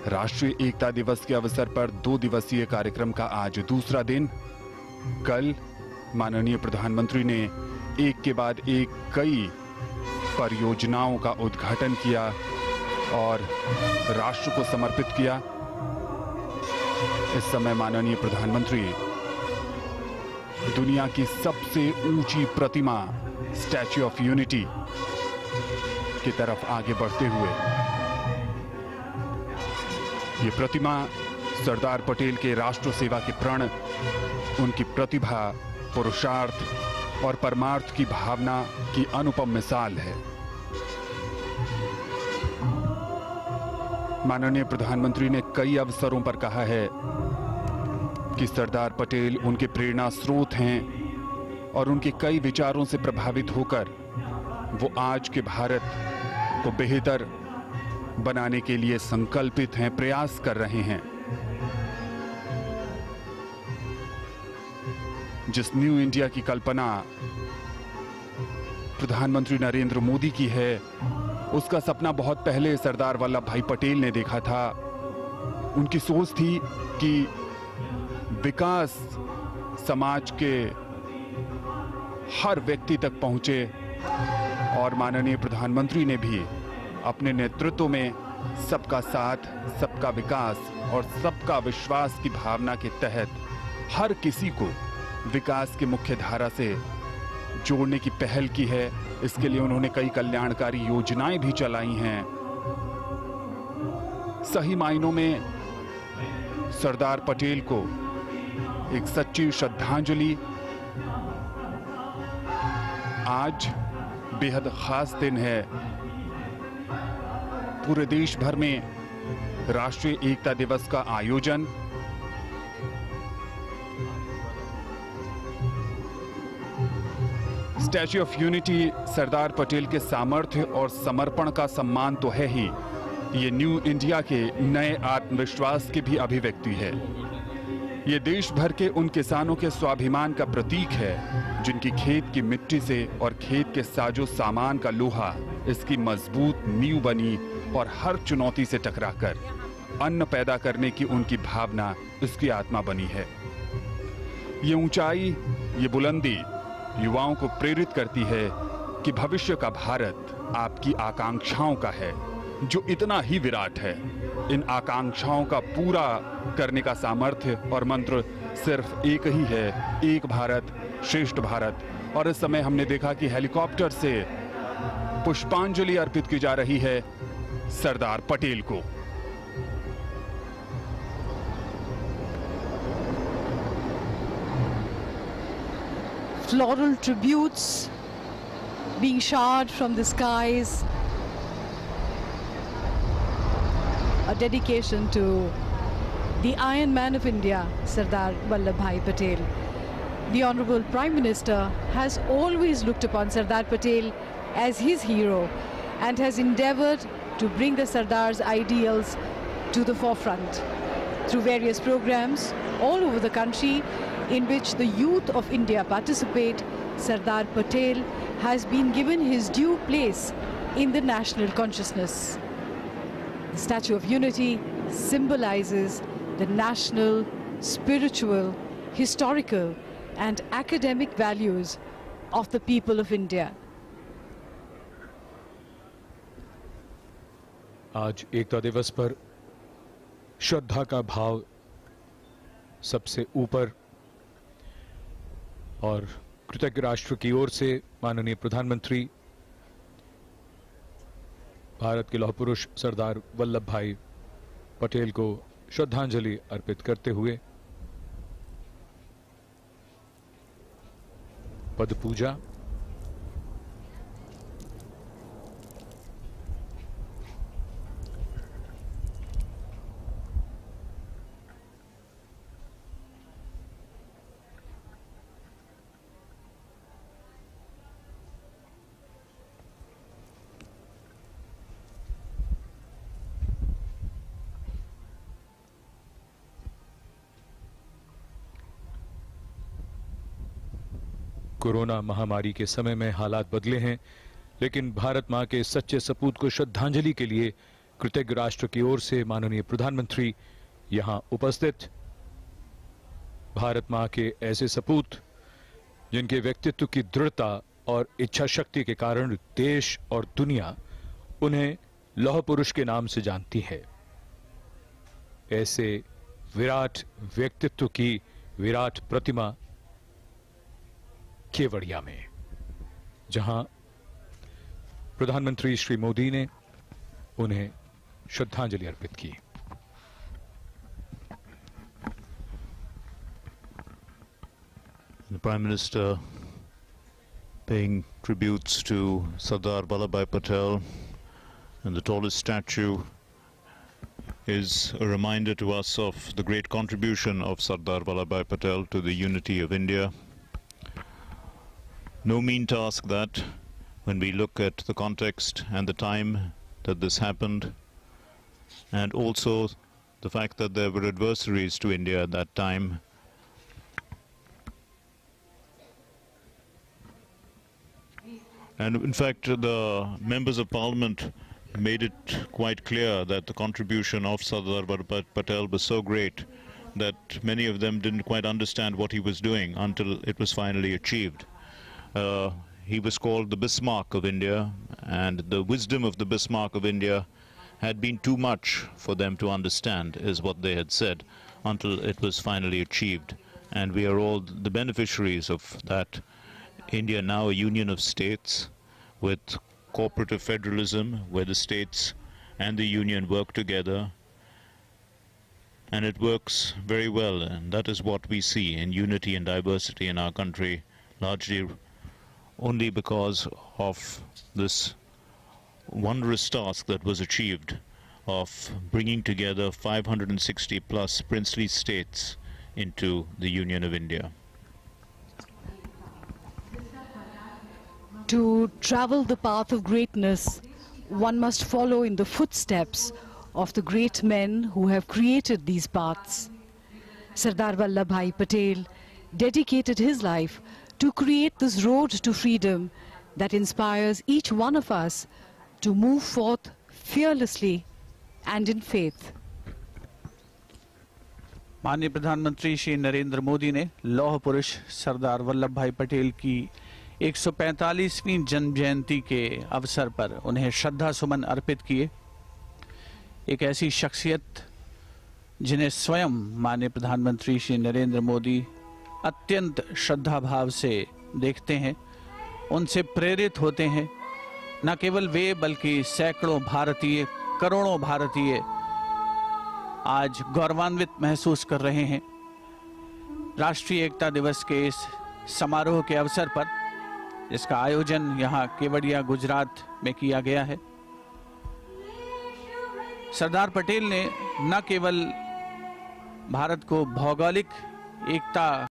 राष्ट्रीय एकता दिवस के अवसर पर 2 दिवसीय कार्यक्रम का आज दूसरा दिन। कल माननीय प्रधानमंत्री ने एक के बाद एक कई परियोजनाओं का उद्घाटन किया और राष्ट्र को समर्पित किया। इस समय माननीय प्रधानमंत्री दुनिया की सबसे ऊंची प्रतिमा स्टैच्यू ऑफ यूनिटी की तरफ आगे बढ़ते हुए, ये प्रतिमा सरदार पटेल के राष्ट्र सेवा के प्रण, उनकी प्रतिभा, पुरुषार्थ और परमार्थ की भावना की अनुपम मिसाल है। माननीय प्रधानमंत्री ने कई अवसरों पर कहा है कि सरदार पटेल उनके प्रेरणा स्रोत हैं और उनके कई विचारों से प्रभावित होकर वो आज के भारत को बेहतर बनाने के लिए संकल्पित हैं, प्रयास कर रहे हैं। जिस न्यू इंडिया की कल्पना प्रधानमंत्री नरेंद्र मोदी की है, उसका सपना बहुत पहले सरदार वल्लभ भाई पटेल ने देखा था। उनकी सोच थी कि विकास समाज के हर व्यक्ति तक पहुंचे और माननीय प्रधानमंत्री ने भी अपने नेतृत्व में सबका साथ, सबका विकास और सबका विश्वास की भावना के तहत हर किसी को विकास की मुख्य धारा से जोड़ने की पहल की है। इसके लिए उन्होंने कई कल्याणकारी योजनाएं भी चलाई हैं। सही मायनों में सरदार पटेल को एक सच्ची श्रद्धांजलि। आज बेहद खास दिन है। पूरे देश भर में राष्ट्रीय एकता दिवस का आयोजन। Statue of unity Sardar Patel के सामर्थ्य और समर्पण का सम्मान तो है ही, ये न्यू इंडिया के नए आत्मविश्वास की भी अभिव्यक्ति है। ये देश भर के उन किसानों के स्वाभिमान का प्रतीक है जिनकी खेत की मिट्टी से और खेत के साजो सामान का लोहा इसकी मजबूत नींव बनी और हर चुनौती से टकराकर अन्न पैदा करने की उनकी भावना इसकी आत्मा बनी है। ये ऊंचाई, ये बुलंदी युवाओं को प्रेरित करती है कि भविष्य का भारत आपकी आकांक्षाओं का है, जो इतना ही विराट है। इन आकांक्षाओं का पूरा करने का सामर्थ्य और मंत्र सिर्फ एक ही है, एक भारत श्रेष्ठ भारत। और इस समय हमने देखा कि हेलीकॉप्टर से पुष्पांजलि अर्पित की जा रही है सरदार पटेल को। Floral tributes being showered from the skies, a dedication to the Iron Man of India, Sardar Vallabhbhai Patel. The Honorable Prime Minister has always looked upon Sardar Patel as his hero and has endeavored to bring the Sardar's ideals to the forefront through various programs all over the country in which the youth of India participate. Sardar Patel has been given his due place in the national consciousness. The Statue of Unity symbolizes the national, spiritual, historical and academic values of the people of India. आज एकता दिवस पर श्रद्धा का भाव सबसे ऊपर और कृतज्ञ राष्ट्र की ओर से माननीय प्रधानमंत्री भारत के लौह पुरुष सरदार वल्लभ भाई पटेल को श्रद्धांजलि अर्पित करते हुए पद पूजा, कोरोना महामारी के समय में हालात बदले हैं, लेकिन भारत मां के सच्चे सपूत को श्रद्धांजलि के लिए कृतज्ञ राष्ट्र की ओर से माननीय प्रधानमंत्री यहां उपस्थित भारत मां के ऐसे सपूत जिनके व्यक्तित्व की दृढ़ता और इच्छा शक्ति के कारण देश और दुनिया उन्हें लौह पुरुष के नाम से जानती है, ऐसे विराट व्यक्तित्व की विराट प्रतिमा केवड़िया में, जहां प्रधानमंत्री श्री मोदी ने उन्हें श्रद्धांजलि अर्पित की। The Prime Minister paying tributes to Sardar Vallabhbhai Patel, and the tallest statue is a reminder to us of the great contribution of Sardar Vallabhbhai Patel to the unity of India. No mean task that, when we look at the context and the time that this happened, and also the fact that there were adversaries to India at that time. And in fact, the members of parliament made it quite clear that the contribution of Sardar Vallabhbhai Patel was so great that many of them didn't quite understand what he was doing until it was finally achieved. He was called the Bismarck of India, and the wisdom of the Bismarck of India had been too much for them to understand, is what they had said, until it was finally achieved. And we are all the beneficiaries of that. India now a union of states with cooperative federalism, where the states and the union work together, and it works very well, and that is what we see in unity and diversity in our country, largely only because of this wondrous task that was achieved of bringing together 560 plus princely states into the Union of India. To travel the path of greatness, one must follow in the footsteps of the great men who have created these paths. Sardar Vallabhbhai Patel dedicated his life to create this road to freedom that inspires each one of us to move forth fearlessly and in faith. माननीय प्रधानमंत्री श्री नरेंद्र मोदी ने लौह पुरुष सरदार वल्लभ भाई पटेल की 145वीं जन्म जयंती के अवसर पर उन्हें श्रद्धा सुमन अर्पित किए। एक ऐसी शख्सियत जिन्हें स्वयं माननीय प्रधानमंत्री श्री नरेंद्र मोदी अत्यंत श्रद्धा भाव से देखते हैं, उनसे प्रेरित होते हैं। न केवल वे बल्कि सैकड़ों भारतीय, करोड़ों भारतीय आज गौरवान्वित महसूस कर रहे हैं। राष्ट्रीय एकता दिवस के इस समारोह के अवसर पर, इसका आयोजन यहाँ केवड़िया गुजरात में किया गया है। सरदार पटेल ने न केवल भारत को भौगोलिक एकता